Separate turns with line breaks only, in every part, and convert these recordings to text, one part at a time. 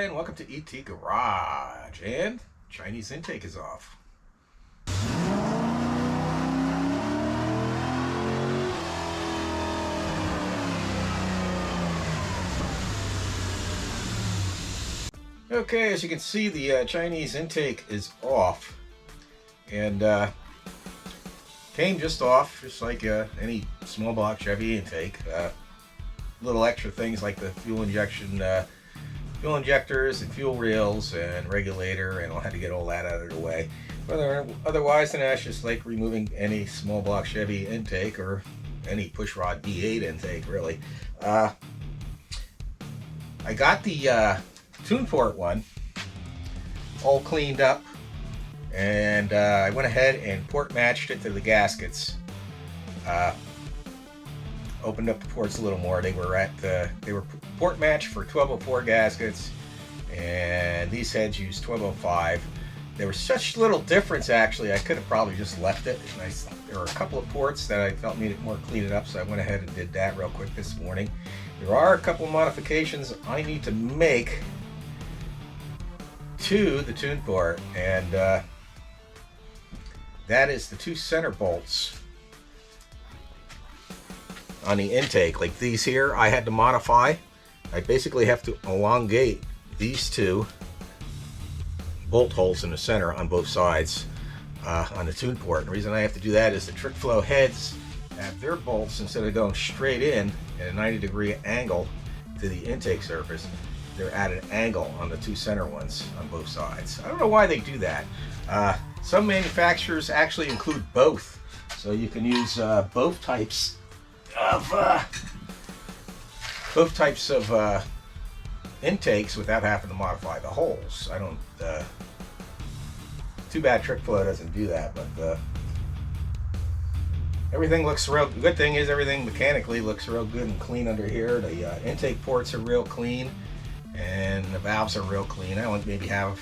everybody, and welcome to ET Garage. And Chinese intake is off. Okay, as you can see, the Chinese intake is off, and came just off, just like any small block Chevy intake. Little extra things like the fuel fuel injectors and fuel rails and regulator, and I'll have to get all that out of the way. But otherwise, it's just like removing any small block Chevy intake or any pushrod D8 intake, really. I got the tune port one all cleaned up, and I went ahead and port matched it to the gaskets. Opened up the ports a little more. They were port matched for 1204 gaskets, and these heads used 1205. There was such little difference, actually. I could have probably just left it. There were a couple of ports that I felt needed more cleaning up, so I went ahead and did that real quick this morning. There are a couple of modifications I need to make to the tune port, and that is the two center bolts on the intake. Like these here, I had to modify. I basically have to elongate these two bolt holes in the center on both sides on the tune port. The reason I have to do that is the trick flow heads have their bolts, instead of going straight in at a 90-degree angle to the intake surface, they're at an angle on the two center ones on both sides. I don't know why they do that. Some manufacturers actually include both, so you can use both types of intakes without having to modify the holes. I don't. Too bad Trick Flow doesn't do that, but everything looks real. Good thing is everything mechanically looks real good and clean under here. The intake ports are real clean, and the valves are real clean. I only maybe have,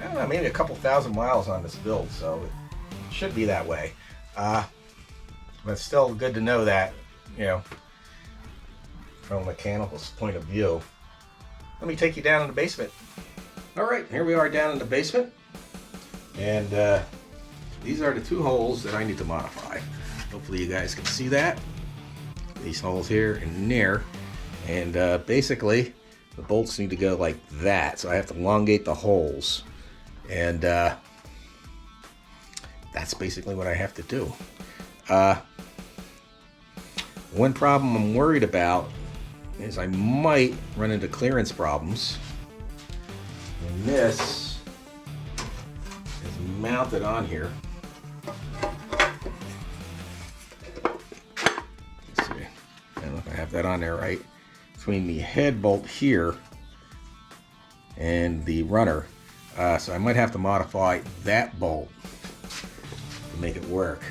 I don't know, maybe a couple thousand miles on this build, so it should be that way. But still good to know that, from a mechanical point of view. Let me take you down in the basement. All right, here we are down in the basement, and these are the two holes that I need to modify. Hopefully you guys can see that. These holes here and there, and basically the bolts need to go like that, so I have to elongate the holes, and that's basically what I have to do. One problem I'm worried about is I might run into clearance problems. And this is mounted on here. Let's see. I don't know if I have that on there right. Between the head bolt here and the runner. So I might have to modify that bolt to make it work.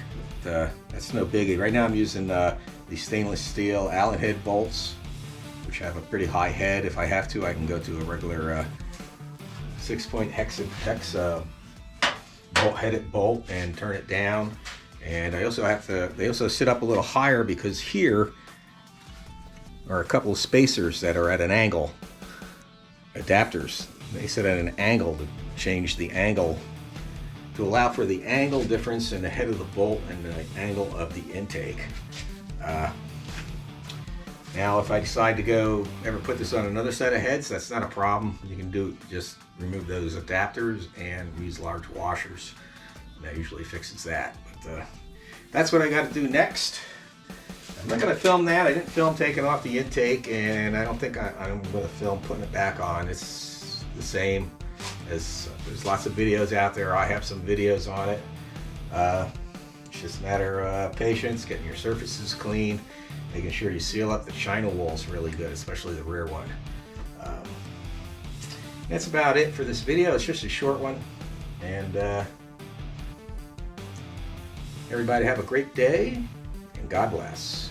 But, that's no biggie. Right now I'm using these stainless steel Allen head bolts, which have a pretty high head. If I have to, I can go to a regular 6-point hex bolt-headed bolt and turn it down. And I also have to, they also sit up a little higher because here are a couple of spacers that are at an angle, adapters. They sit at an angle to change the angle, to allow for the angle difference in the head of the bolt and the angle of the intake. Now if I decide to ever put this on another set of heads, that's not a problem. You can just remove those adapters and use large washers. That usually fixes that. But that's what I got to do next. I'm not going to film that. I didn't film taking off the intake, and I don't think I'm going to film putting it back on. It's the same as, there's lots of videos out there. I have some videos on it. It's just a matter of patience, getting your surfaces clean, making sure you seal up the China walls really good, especially the rear one. That's about it for this video. It's just a short one, and everybody have a great day, and God bless.